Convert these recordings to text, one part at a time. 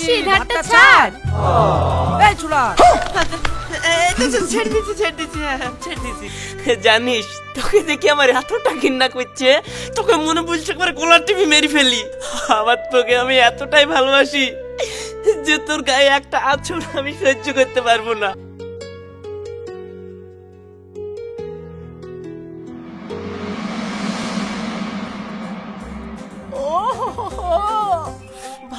আসছি, ধারটা ছাড়। এই চুলা জানিস তোকে দেখি আমার এতটা ঘৃণা করছে, তোকে মনে বলছে করে গোলার টিভি মেরে ফেলি। আবার তোকে আমি এতটাই ভালোবাসি যে তোর গায়ে একটা আঁচড় আমি সহ্য করতে পারবো না।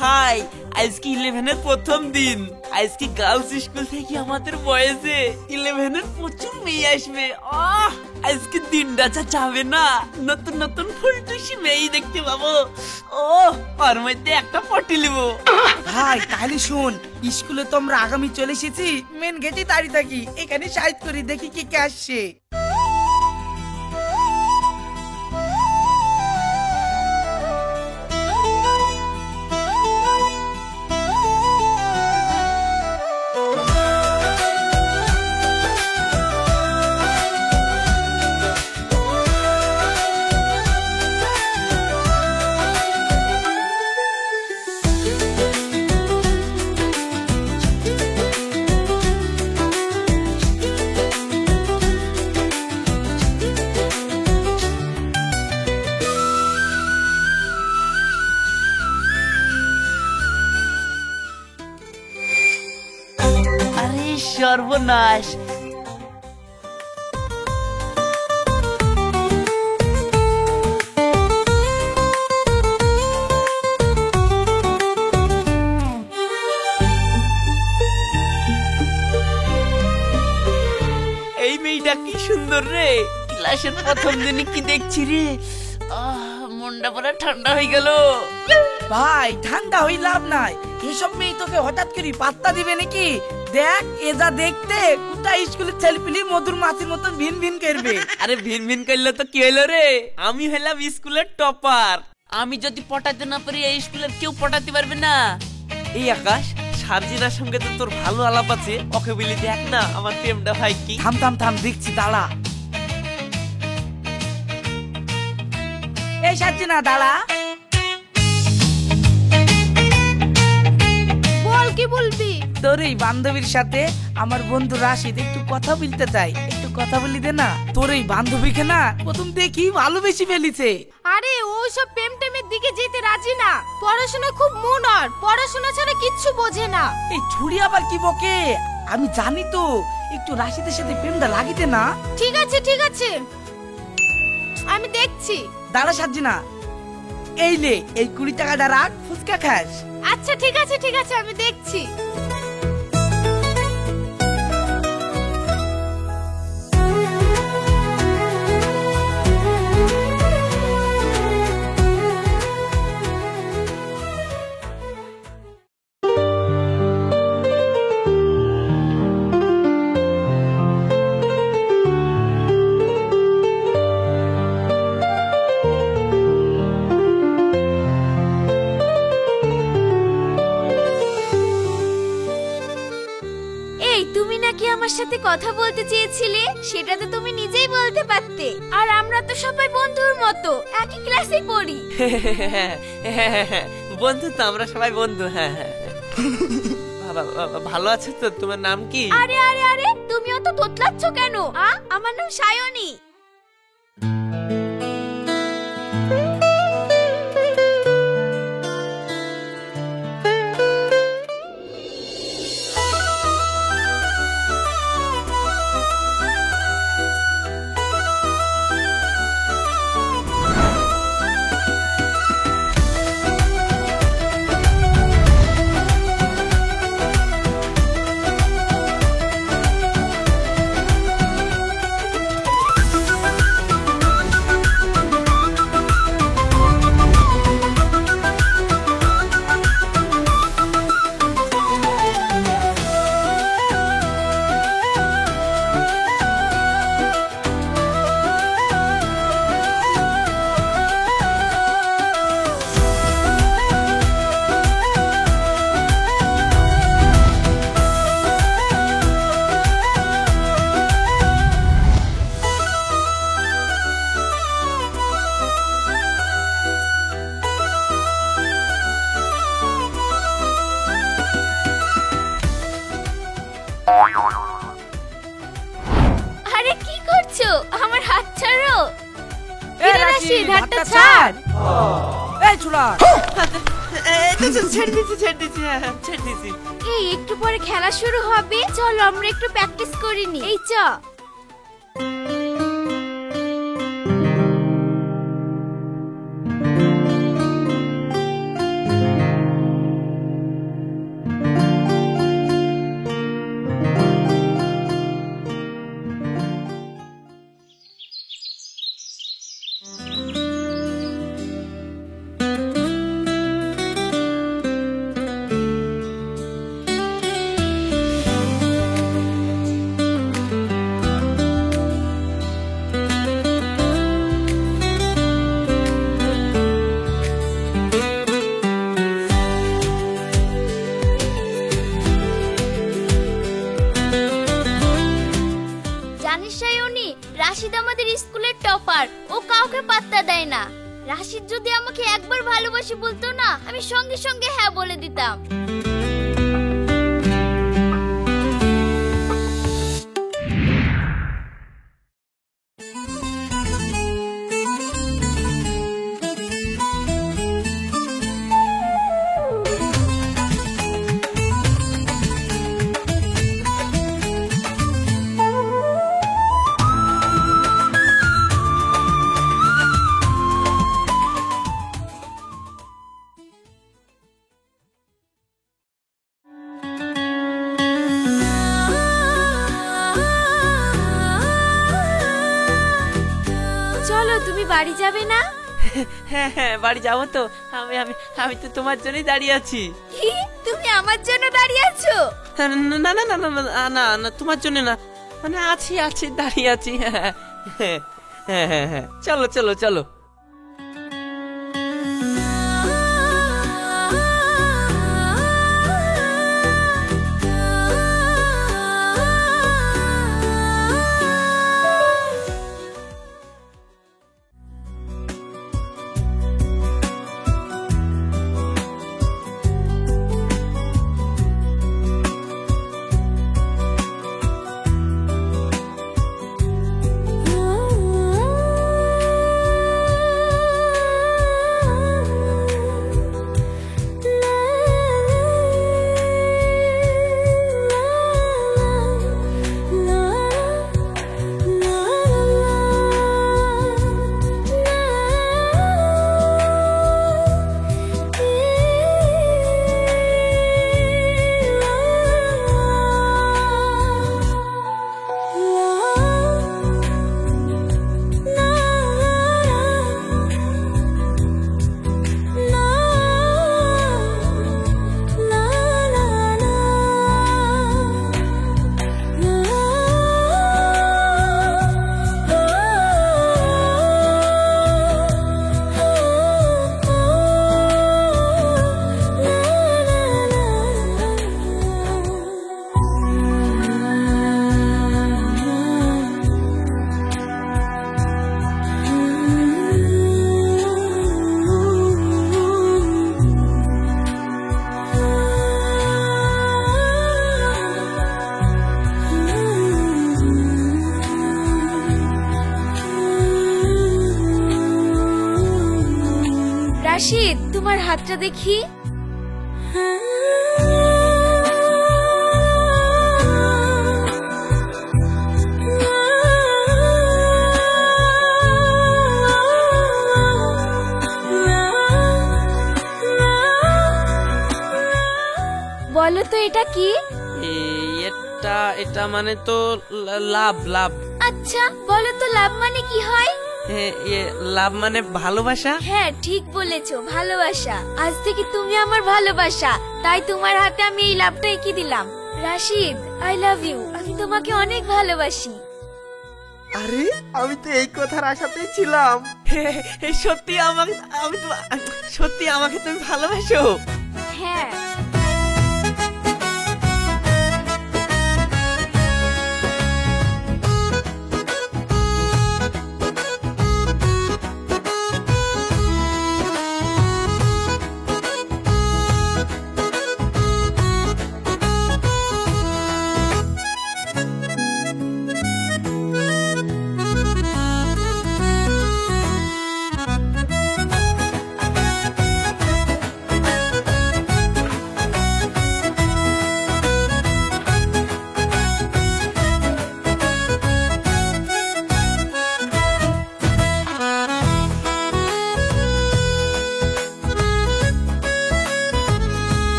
ভাই আজকে 11-এর প্রথম দিন, আজকে গার্লস স্কুল থেকে আমাদের বয়েজে 11-এর প্রচুর মেয়ে আসবে। আজকে দিনটা যা যাবে না, নতুন নতুন ফুলটুসি মেয়ে দেখতে পাবো। ওর মধ্যে একটা পটি লিব। ভাই তাহলে শোন, স্কুলে তো আমরা আগামী চলে এসেছি, মেন গেটে দাঁড়িয়ে থাকি, এখানে সাইড করি দেখি কে কে আসছে। সর্বনাশ, এই মেয়েটা কি সুন্দর রে। ক্লাসের প্রথম দিনে কি দেখছি রে, মনটা পুরো ঠান্ডা হয়ে গেল। ভাই ঠান্ডা হই লাভ নাই, এসব মেয়ে তোকে হঠাৎ করে পাত্তা দিবে নাকি? দেখ এ যা দেখতে কোথায় স্কুলের ছেলেপিলি মধুর মাছের মতন ভিন ভিন করবে। আরে ভিন ভিন করলে তো কি হলো রে, আমি হলাম স্কুলের টপার। আমি যদি পটাতে না পারি এই স্কুলের কেউ পটাতে পারবে না। এই আকাশ, সার্জিনার সঙ্গে তো তোর ভালো আলাপ আছে, ওকে বলি দেখ না আমার প্রেমটা ভাই কি। থাম থাম থাম, দেখছি দাঁড়া। এই সার্জিনা দাঁড়া। বল কি বলবি? তোর এই বান্ধবীর সাথে আমার বন্ধু রাশিদ একটু কথা বলতে চাই, একটু কথা বলি দে না। তোর এই বান্ধবীকে না প্রথম দেখি ভালোবেসে ফেলিছে। আরে ওই সব প্রেম টেমের দিকে যেতে রাজি না, পড়াশোনা খুব মন, আর পড়াশোনা ছাড়া কিচ্ছু বোঝে না। এই ছুরি আবার কি বকে, আমি জানি তো, একটু রাশিদের সাথে প্রেমটা লাগিতে না। ঠিক আছে ঠিক আছে, আমি দেখছি। দাঁড়া সার্জিনা, এই লে এই 20 টাকাটা রাখ, ফুচকা খাস। আচ্ছা ঠিক আছে ঠিক আছে, আমি দেখছি। আমার সাথে কথা বলতে চেয়েছিলে, সেটা তো তুমি নিজেই বলতে পারতে। আর আমরা তো সবাই বন্ধুর মতো একই ক্লাসে পড়ি। বন্ধু তো আমরা সবাই বন্ধু। হ্যাঁ হ্যাঁ, ভালো আছো তো? তোমার নাম কি? আরে আরে আরে, তুমি অত তোতলাচ্ছ কেন? আমার নাম সায়নী। কোথায় ছোড়া? ছেড়ে দিচ্ছি হ্যাঁ ছেড়ে দিচ্ছি। এই একটু পরে খেলা শুরু হবে, চলো আমরা একটু প্র্যাকটিস করে নি। এই চ। জানিস সায়নী, রাশিদ আমাদের স্কুলের টপার, ও কাউকে পাত্তা দেয় না। রাশিদ যদি আমাকে একবার ভালোবাসি বলতো না, আমি সঙ্গে সঙ্গে হ্যাঁ বলে দিতাম। চলো, তুমি বাড়ি যাবে না? হ্যাঁ হ্যাঁ বাড়ি যাবো তো। আমি আমি আমি তো তোমার জন্যই দাঁড়িয়ে আছি। কি, তুমি আমার জন্য দাঁড়িয়ে আছো? না না না না না না না তোমার জন্য না, মানে আছি দাঁড়িয়ে আছি। হ্যাঁ হ্যাঁ হ্যাঁ হ্যাঁ হ্যাঁ চলো চলো চলো। রাশিদ, তোমার হাতটা দেখি। বলো তো এটা কি? এটা মানে তো লাভ লাভ। আচ্ছা, বলো তো লাভ মানে কি হয়? লাভ মানে ভালোবাসা। হ্যাঁ, ঠিক বলেছো, ভালোবাসা। আজ থেকে তুমি আমার ভালোবাসা, তাই তোমার হাতে আমি এই লাভটা এঁকে দিলাম। Rashid, I love you. আমি তোমাকে অনেক ভালোবাসি। আরে আমি তো এই কথার আশাতেই ছিলাম। সত্যি সত্যি আমাকে তুমি ভালোবাসো? হ্যাঁ।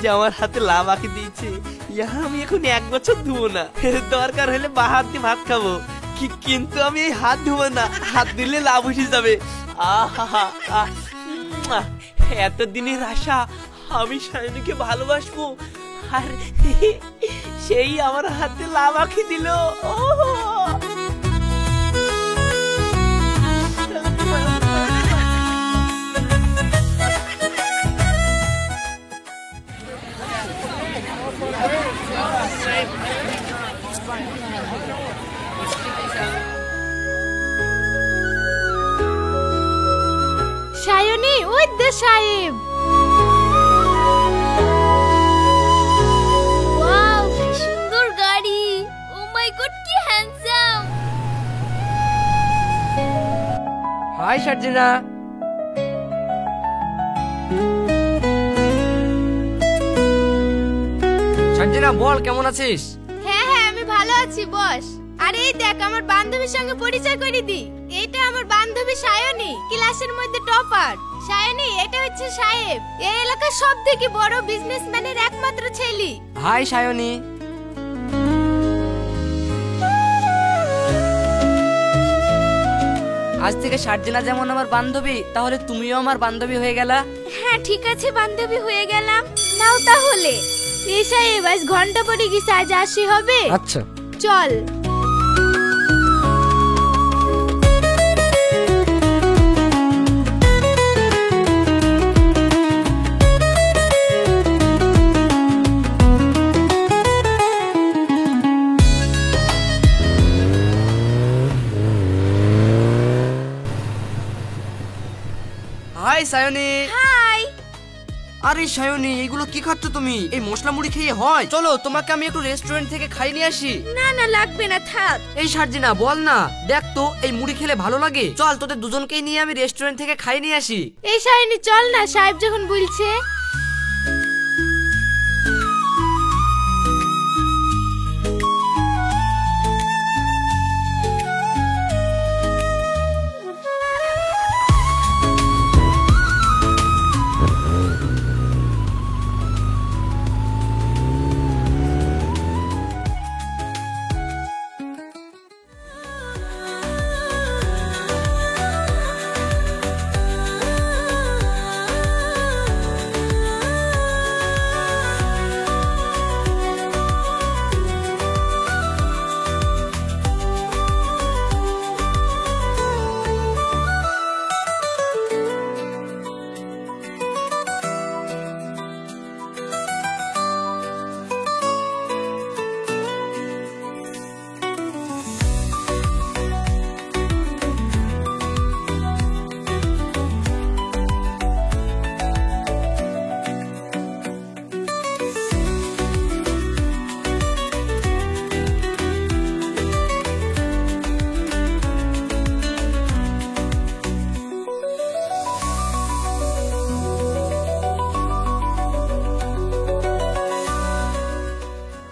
যে আমার হাতে লাভ আঁকি দিয়েছে, ইহা আমি এখন 1 বছর ধুবো না। দরকার হলে বা হাত দিয়ে ভাত খাবো, কিন্তু আমি এই হাত ধুবো না, হাত দিলে লাভ উঠে যাবে। আহা, এতদিনের আশা, আমি সায়নীকে ভালোবাসবো, আর সেই আমার হাতে লাভ আঁকি দিল। সায়নী, ওই দে সাহেব। ওয়াও, কি সুন্দর গাড়ি। ও মাই গড, কি হ্যান্ডসাম। হাই সার্জিনা। সার্জিনা বল, কেমন আছিস? হ্যাঁ হ্যাঁ, আমি ভালো আছি বস। আরে এই দেখ, আমার বান্ধবীর সঙ্গে পরিচয় করে দি। এটা আমার বান্ধবী সায়নী, ক্লাসের মধ্যে টপার। সায়নী, এটা হচ্ছে সাহেব, এই এলাকার সবথেকে বড় বিজনেসম্যানের একমাত্র ছেলে। হাই সায়নী। আজ থেকে সার্জিনা যেমন আমার বান্ধবী, তাহলে তুমিও আমার বান্ধবী হয়ে গেলা। হ্যাঁ ঠিক আছে, বান্ধবী হয়ে গেলাম। নাও তাহলে। এই সাহেব, আজ ঘন্টা পড়ে গেছে, আজ আসি হবে। আচ্ছা চল। হাই সায়নী। হাই। আরে সায়নী, এগুলো কি খাচ্ছ তুমি? এই মশলা মুড়ি খেয়ে হয়? চলো তোমাকে আমি একটু রেস্টুরেন্ট থেকে খাই নিয়ে আসি। না না, লাগবে না, থাক। এই সার্জিনা বল না, দেখ তো এই মুড়ি খেলে ভালো লাগে, চল তোদের দুজনকেই নিয়ে আমি রেস্টুরেন্ট থেকে খাই নিয়ে আসি। এই সায়নী, চল না, সাহেব যখন বলছে।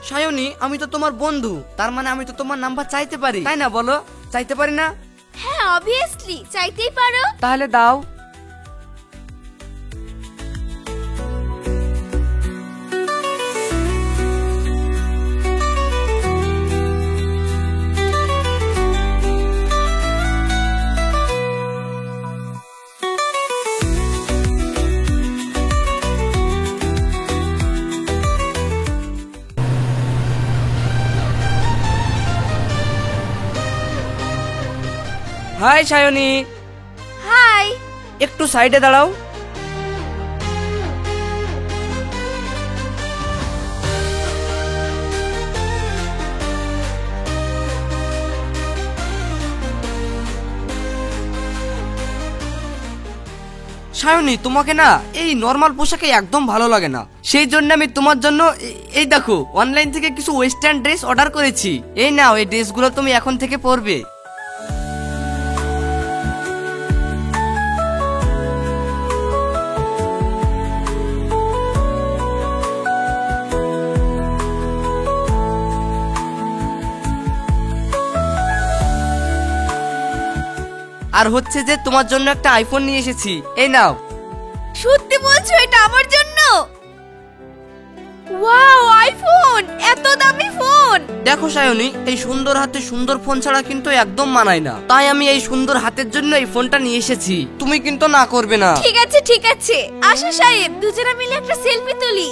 সায়নী, আমি তো তোমার বন্ধু, তার মানে আমি তো তোমার নাম্বার চাইতে পারি, তাই না? বলো, চাইতে পারি না? হ্যাঁ অবভিয়াসলি, চাইতেই পারো। তাহলে দাও। হাই সায়নী। হাই। একটু সাইডে দাঁড়াও। সায়নী, তোমাকে না এই নরমাল পোশাকে একদম ভালো লাগে না, সেই জন্য আমি তোমার জন্য এই দেখো অনলাইন থেকে কিছু ওয়েস্টার্ন ড্রেস অর্ডার করেছি। এই নাও, এই ড্রেসগুলো তুমি এখন থেকে পরবে। আর হচ্ছে যে তোমার জন্য একটা আইফোন নিয়ে এসেছি, এই নাও। সত্যি বলছো, এটা আমার জন্য? Wow, iPhone! এত দামি ফোন! দেখো সায়নী, এই সুন্দর হাতে সুন্দর ফোন ছাড়া কিন্তু একদম মানায় না, তাই আমি এই সুন্দর হাতের জন্য এই ফোনটা নিয়ে এসেছি। তুমি কিন্তু না করবে না? ঠিক আছে ঠিক আছে, আসো সাহেব, দুজনে মিলে একটা সেলফি তুলি।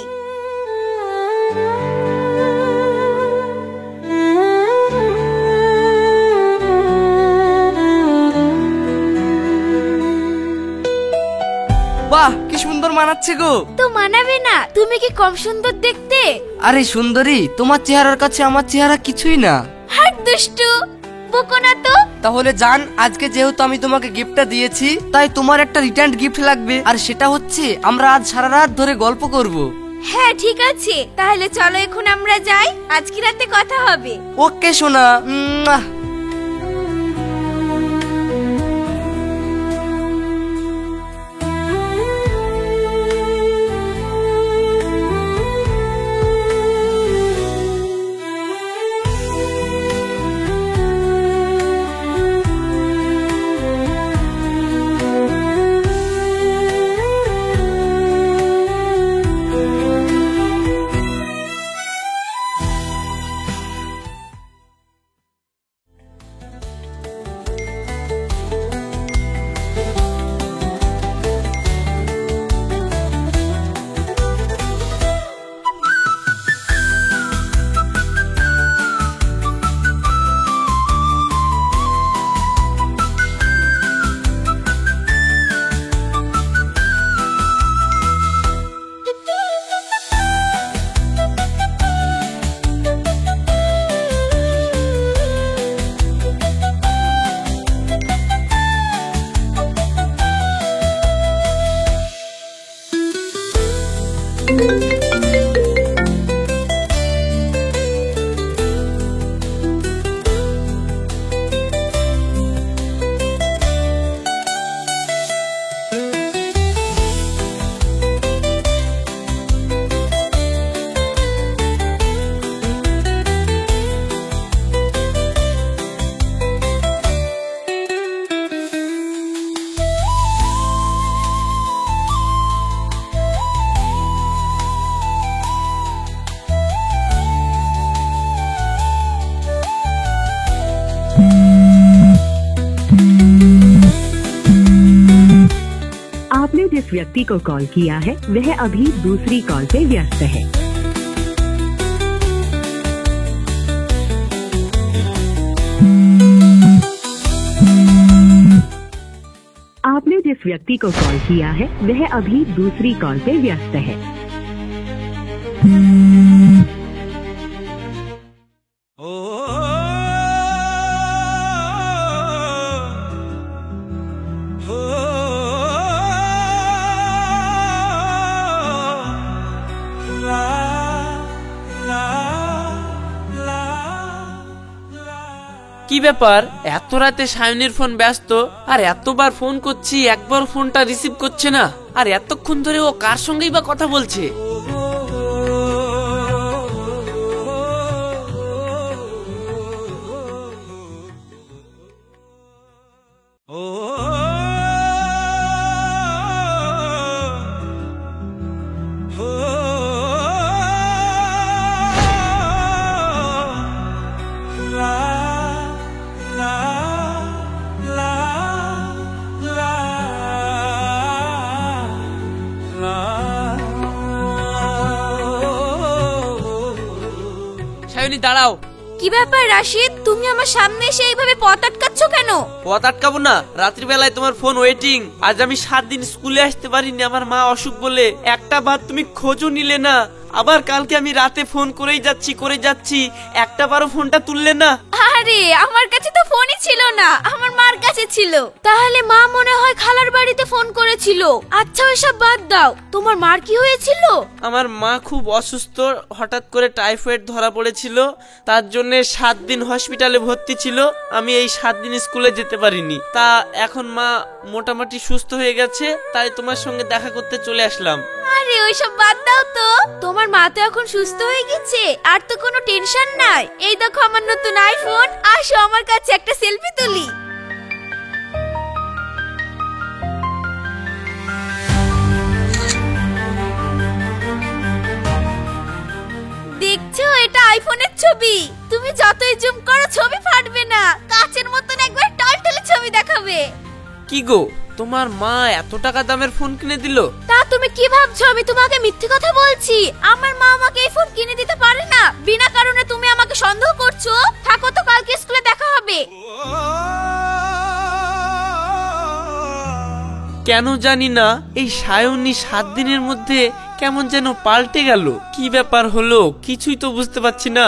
বাহ, কি সুন্দর মানাচ্ছে গো। তো মানাবে না? তুমি কি কম সুন্দর দেখতে? আরে সুন্দরী, তোমার চেহারার কাছে আমার চেহারা কিছুই না। হাট দুষ্টু, বকো না তো। তাহলে জান, আজকে যেহেতু আমি তোমাকে গিফটটা দিয়েছি, তাই তোমার একটা রিটার্ন গিফট লাগবে, আর সেটা হচ্ছে আমরা আজ সারা রাত ধরে গল্প করব। হ্যাঁ ঠিক আছে, তাহলে চলো এখন আমরা যাই, আজকে রাতে কথা হবে। ওকে সোনা। উম্মুয়া। आपने जिस व्यक्ति को कॉल किया है वह अभी दूसरी कॉल पे व्यस्त है। आपने जिस व्यक्ति को कॉल किया है वह अभी दूसरी कॉल पे व्यस्त है। কি ব্যাপার, এত রাতে সায়নীর ফোন ব্যস্ত, আর এতবার ফোন করছি একবার ফোনটা রিসিভ করছে না, আর এতক্ষণ ধরে ও কার সঙ্গেই বা কথা বলছে? সায়নী দাঁড়াও। কি ব্যাপার রাশিদ, তুমি আমার সামনে এসে এইভাবে পথ আটকাচ্ছ কেন? পথ আটকাবো না, রাত্রিবেলায় তোমার ফোন ওয়েটিং। আজ আমি 7 দিন স্কুলে আসতে পারিনি, আমার মা অসুখ বলে। একটা বার তুমি খোঁজও নিলে না। আবার কালকে আমি রাতে ফোন করেই যাচ্ছি, একটা বারও ফোনটা তুললে না। আরে আমার কাছে তো ফোনই ছিল না, আমার মার কাছে ছিল। তাহলে মা মনে হয় খালার বাড়িতে ফোন করেছিল। আচ্ছা ওইসব বাদ দাও, তোমার মার কি হয়েছিল? আমার মা খুব অসুস্থ, হঠাৎ করে টাইফয়েড ধরা পড়েছিল, তার জন্য 7 দিন হসপিটালে ভর্তি ছিল। আমি এই 7 দিন স্কুলে যেতে পারিনি। তা এখন মা মোটামুটি সুস্থ হয়ে গেছে, তাই তোমার সঙ্গে দেখা করতে চলে আসলাম। আরে ওইসব বাদ দাও তো, তোমার মা তো এখন সুস্থ হয়ে গেছে, আর তো কোনো টেনশন নাই। এই দেখো আমার নতুন আইফোন, আসো আমার কাছে একটা সেলফি তুলি। আইফোনের ছবি। তুমি যতই জুম করো ছবি ফাটবে না, কাচের মতন একবার টলটলে ছবি দেখাবে। কি গো, তোমার মা এত টাকা দামের ফোন কিনে দিল? তা তুমি কি ভাবছো আমি তোমাকে মিথ্যে কথা বলছি? আমার মা আমাকে এই ফোন কিনে দিতে পারে না। বিনা কারণে তুমি আমাকে সন্দেহ করছো। থাকো তো, কালকে স্কুলে দেখা হবে। কেন জানি না এই সায়নী 7 দিনের মধ্যে কেমন যেন পাল্টে গেল। কি ব্যাপার হলো কিছুই তো বুঝতে পারছি না।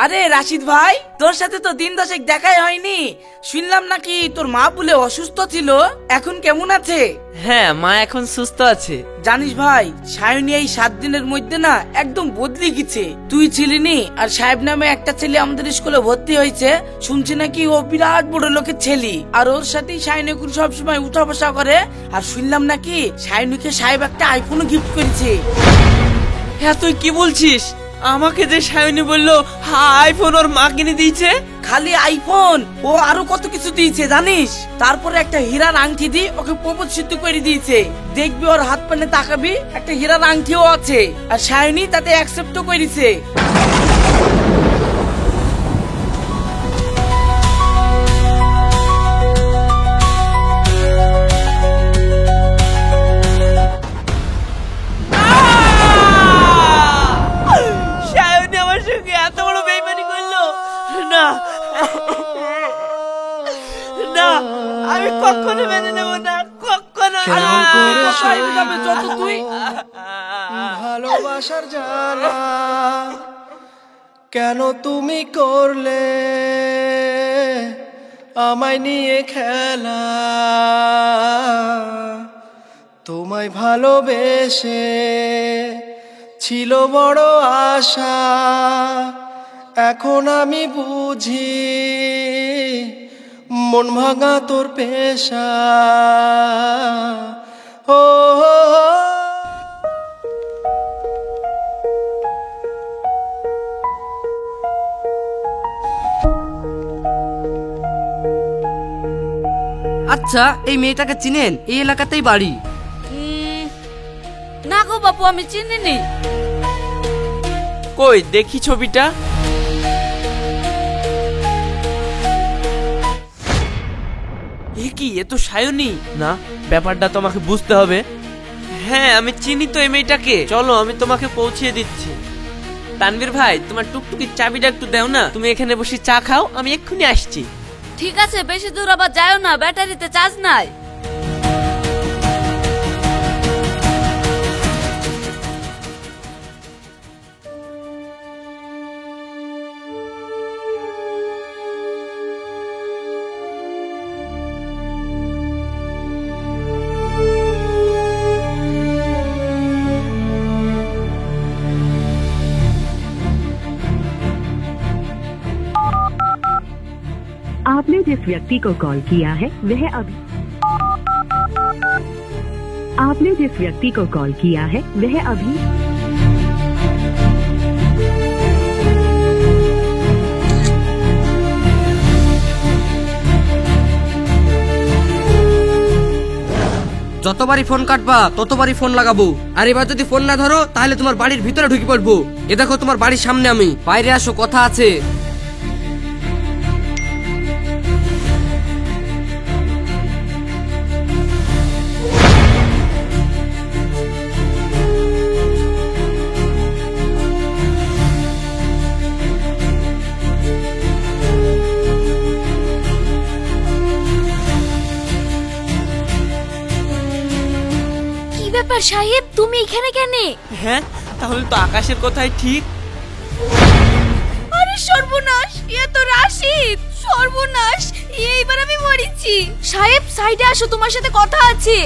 আরে রাশিদ ভাই, তোর সাথে তো দিন দশেক দেখাই হয়নি। শুনলাম নাকি তোর মা বলে অসুস্থ ছিল, এখন কেমন আছে? হ্যাঁ, মা এখন সুস্থ আছে। জানিস ভাই, সায়নী এই 7 দিনের মধ্যে না একদম বদলে গেছে। তুই ছিলিনি, আর সাহেব নামে একটা ছেলে আমাদের স্কুলে ভর্তি হয়েছে। শুনছি নাকি ও বিরাট বড় লোকের ছেলে, আর ওর সাথেই সায়নী সবসময় উঠা বসা করে। আর শুনলাম নাকি সায়নীকে সাহেব একটা আইফোনও গিফট করেছে। হ্যাঁ, তুই কি বলছিস? আমাকে যে সায়নী বললো আইফোন ওর মা কিনে দিয়েছে। খালি আইফোন, ও আরো কত কিছু দিয়েছে জানিস। তারপরে একটা হীরার আংটি দিয়ে ওকে প্রপোজ সিদ্ধ করে দিয়েছে। দেখবি ওর হাত পানে তাকাবি, একটা হীরার আংটিও আছে। আর সায়নী তাতে অ্যাকসেপ্টও করেছে। সায়নী আমার সঙ্গে এত বড় বেইমানি করলো না, না, আমি কখনো মেনে নেব না, কখনো না। যত তুই ভালোবাসার জ্বালা কেন তুমি করলে আমায় নিয়ে খেলা, তোমায় ভালোবেসে ছিল বড় আশা, এখন আমি বুঝি মন ভাঙা তোর পেশা। ও আচ্ছা, এই মেয়েটাকে চিনেন? এই এলাকাতেই বাড়ি। না গো বাপু, আমি চিনিনি। কই দেখি ছবিটা। এ কি, এ তো সায়নী না? ব্যাপারটা তো আমাকে বুঝতে হবে। হ্যাঁ, আমি চিনি তো এই মেয়েটাকে। চলো, আমি তোমাকে পৌঁছে দিচ্ছি। তানভীর ভাই, তোমার টুকটুকির চাবিটা একটু দাও না। তুমি এখানে বসে চা খাও, আমি এক্ষুনি আসছি। ঠিক আছে, বেশি দূর আবার যাও না, ব্যাটারিতে চার্জ নাই। आपने जिस व्यक्ति को कॉल किया है वह अभी आपने जिस व्यक्ति को कॉल किया है वह अभी যতবারই ফোন কাটবা ততবারই ফোন লাগাবো। আর এবার যদি ফোন না ধরো তাহলে তোমার বাড়ির ভিতরে ঢুকে পড়বো। এ দেখো, তোমার বাড়ির সামনে আমি। বাইরে আসো, কথা আছে। ব্যাপার সাহেব, তুমি এখানে কেন? হ্যাঁ, তাহলে তো আকাশের কথাই ঠিক। আরে সর্বনাশ, এ তো রাশিদ। সর্বনাশ, এইবার আমি মরেছি। সাহেব, সাইডে আসো, তোমার সাথে কথা আছে।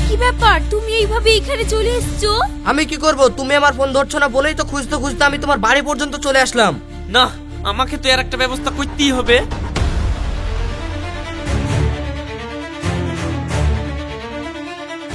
কি ব্যাপার, তুমি এইভাবে এখানে চলে এসেছো? আমি কি করব? তুমি আমার ফোন ধরছো না বলেই তো খুঁজতে খুঁজতে আমি তোমার বাড়ি পর্যন্ত চলে আসলাম। না, আমাকে তো এর একটা ব্যবস্থা করতেই হবে।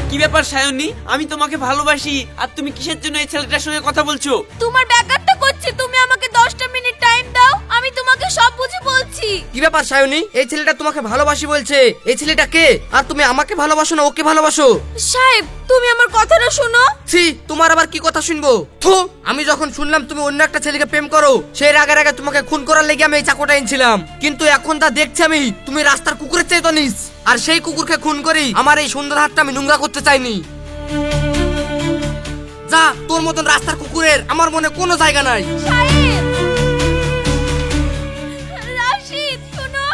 কি ব্যাপার সায়নী, আমি তোমাকে ভালোবাসি, আর তুমি কিসের জন্য এই ছেলেটার সঙ্গে কথা বলছো? তোমার ব্যাকআপটা করছি, তুমি আমাকে 10টা মিনিট টাইম দাও, আমি আমি তোমাকে সব বুঝে বলছি। কি ব্যাপার সায়নী, এই ছেলেটা তোমাকে ভালোবাসি বলছে, এই ছেলেটা কে? আর তুমি আমাকে ভালোবাসো না ওকে ভালোবাসো? সাহেব তুমি আমার কথাটা শোনো। ছি, তোমার আবার কি কথা শুনবো? থু, আমি যখন শুনলাম তুমি অন্য একটা ছেলেকে প্রেম করো, সেই রাগের আগে তোমাকে খুন করার লেগে আমি এই চাকুটা এনেছিলাম, কিন্তু এখন তা দেখছি আমি তুমি রাস্তার কুকুরের চেয়ে তো নিস। আর সেই কুকুরকে খুন করি আমার এই সুন্দর হাতটা আমি নোংরা করতে চাইনি। যা, তোর মতন রাস্তার কুকুরের আমার মনে কোনো জায়গা নাই। সাহেব রাশিদ শোনো।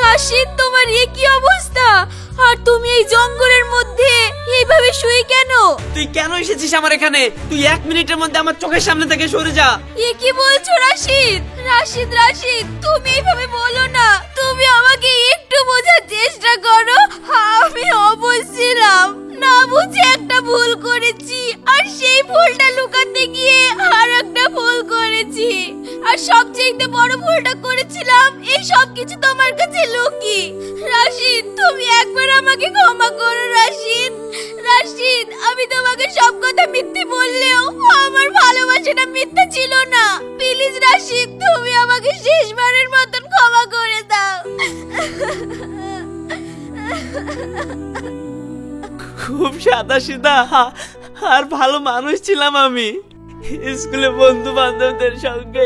রাশিদ তোমার এ কি অবস্থা? আর তুমি এই জঙ্গলের মধ্যে এইভাবে শুয়ে কেন? তুই কেন এসেছিস আমার এখানে? তুই 1 মিনিটের মধ্যে আমার চোখের সামনে থেকে সরে যা। এ কি বলছো রাশিদ? রাশিদ রাশিদ তুমি এইভাবে বলো না, তুমি আমাকে একটু বোঝার চেষ্টা করো। আমি অবশ্যিলাম না বুঝে একটা ভুল করেছি, আর সেই ভুলটা লুকাতে গিয়ে আর একটা ভুল করেছি, আর সবচেয়ে বড় ভুলটা করেছিলাম এই সব কিছু তোমার কাছে লুকি। রাশিদ তুমি একবার আমাকে ক্ষমা করো রাশিদ। রাশিদ আমি তোমাকে সব কথা মিথ্যে বললেও আমার ভালোবাসাটা মিথ্যা ছিল না। প্লিজ রাশিদ তুমি আমাকে শেষবারের মতন ক্ষমা করে দাও। খুব সাদাসিধা আর ভালো মানুষ ছিলাম আমি। স্কুলে বন্ধু বান্ধবদের সঙ্গে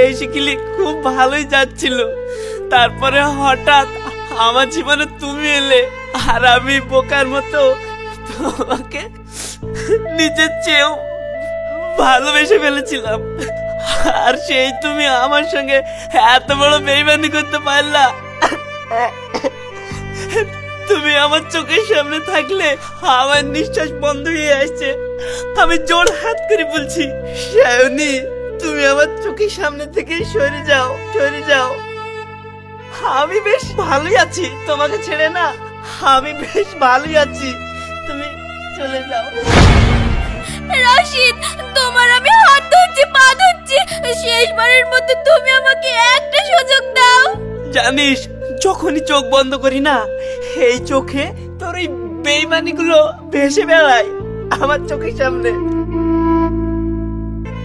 এই শিখিলি খুব ভালোই যাচ্ছিল, তারপরে হঠাৎ আমার জীবনে তুমি এলে, আর আমি বোকার মতো তোমাকে নিজের চেয়েও ভালোবেসে ফেলেছিলাম। আর সেই তুমি আমার সঙ্গে এত বড় বেইমানি করতে পারলা। তুমি আমার চোখের সামনে থাকলে আমার নিঃশ্বাস বন্ধ হয়ে আসছে। আমি জোর হাত করে বলছি, সায়নী তুমি আমার চোখের সামনে থেকে সরে যাও, সরে যাও। আমি বেশ ভালোই আছি তোমাকে ছেড়ে না, আমি বেশ ভালোই আছি, তুমি চলে যাও। রাশিদ তোমার আমি হাত ধরছি, পা ধরছি, শেষবারের মতো তুমি আমাকে একটা সুযোগ দাও। জানিস যখনই চোখ বন্ধ করি না, এই চোখে তোর এই বেইমানিগুলো ভেসে বেড়ায় আমার চোখের সামনে।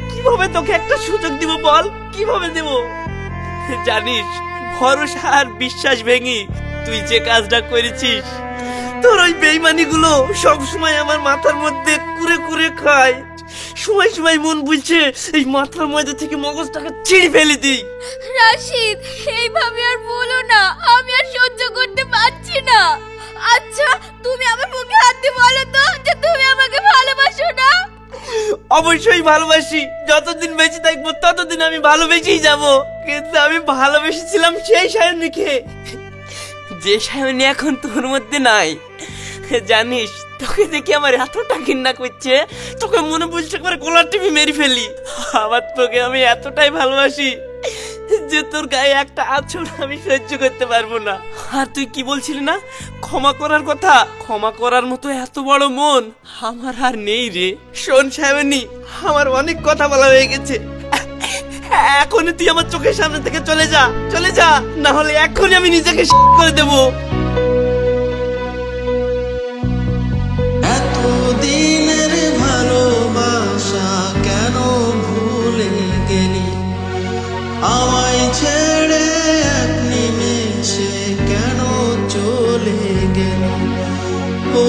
কি কিভাবে তোকে একটা সুযোগ দিব বল, কিভাবে দেব? জানিস, ভরসা আর বিশ্বাস ভেঙে তুই যে কাজটা করেছিস, তোর ওই বেইমানিগুলো সবসময় আমার মাথার মধ্যে কুরে কুরে খায়। সময় সময় মন বলছে এই মাথার মধ্যে থেকে মগজটাকে ছিঁড়ে ফেলে দিই। রাশিদ, এইভাবে আর বলো না, আমি আর সহ্য করতে পারছি না। আচ্ছা, তুমি আমার মুখে হাত দিয়ে বলো তো যে তুমি আমাকে ভালোবাসো না? অবশ্যই ভালোবাসি, যতদিন বেঁচে থাকবো ততদিন আমি ভালোবেসেই যাব। কিন্তু আমি ভালোবেসেছিলাম সেই সায়নীকে, যে সায়নী এখন তোর মধ্যে নাই। জানিস, তোকে দেখে আমার এতটা ঘৃণা করছে, তোকে মনে বলছে করে গলার টিপে মেরে ফেলি। আবার তোকে আমি এতটাই ভালোবাসি যে তোর গায়ে একটা আঁচড় আমি সহ্য করতে পারবো না। আর তুই কি বলছিলি না, ক্ষমা করার কথা? ক্ষমা করার মতো এত বড় মন আমার আর নেই রে। শোন সায়নী, আমার অনেক কথা বলা হয়ে গেছে, এখনই তুই আমার চোখের সামনে থেকে চলে যা, চলে যা, না হলে এখনই আমি নিজেকে করে দেবো। এতদিনের ভালোবাসা কেন ভুলে গেলি? আমায় ছেড়ে এক নিমেষে কেন চলে গেলি? ও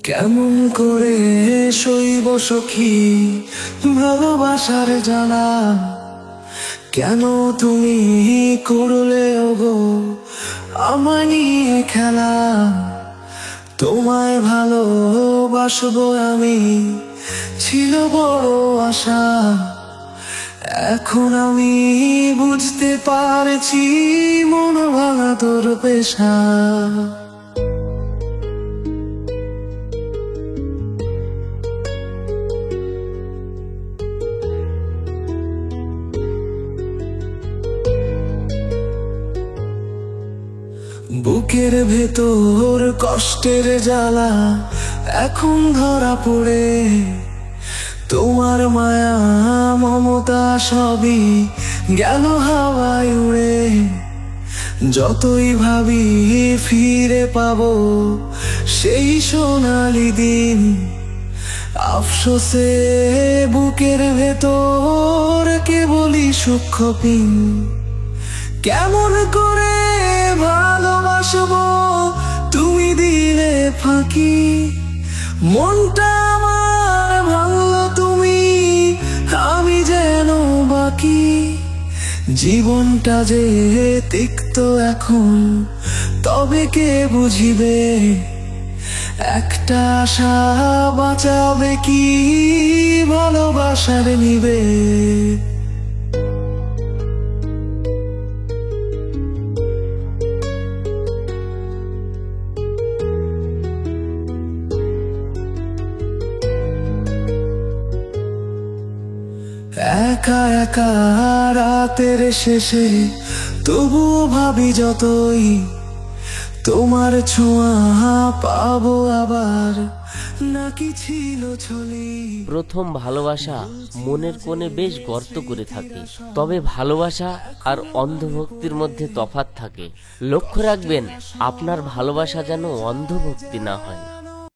কেমন করে সইব সখী ভালোবাসার জ্বালা? কেন তুমি করলে ওগো আমায় নিয়ে খেলা? তোমায় ভালোবাসবো আমি ছিল বড় আশা, এখন আমি বুঝতে পারছি মন ভাঙা তোর পেশা। বুকের ভেতর কষ্টের জ্বালা এখন ধরা পড়ে, তোমার মায়া মমতা সবই গেল হাওয়ায় উড়ে। যতই ভাবি ফিরে পাবো সেই সোনালি দিন, আফসোসে বুকের ভেতর কেবলই সূক্ষ্ম পিন। কেমন করে ভালোবাসবো তুমি দিলে ফাঁকি, মনটা আমার ভাঙলো তুমি, আমি যেন বাকি। জীবনটা যে তিক্ত এখন তবে কে বুঝিবে, একটা আশা বাঁচাবে কি ভালোবাসার নিবে। একা একা রাতের শেষে তবুও ভাবি যতই, তোমার ছোঁয়া পাবো আবার নাকি ছিল ছলি। প্রথম ভালোবাসা মনের কোণে বেশ গর্ত করে থাকে, তবে ভালোবাসা আর অন্ধভক্তির মধ্যে তফাৎ থাকে। লক্ষ্য রাখবেন আপনার ভালোবাসা যেন অন্ধভক্তি না হয়।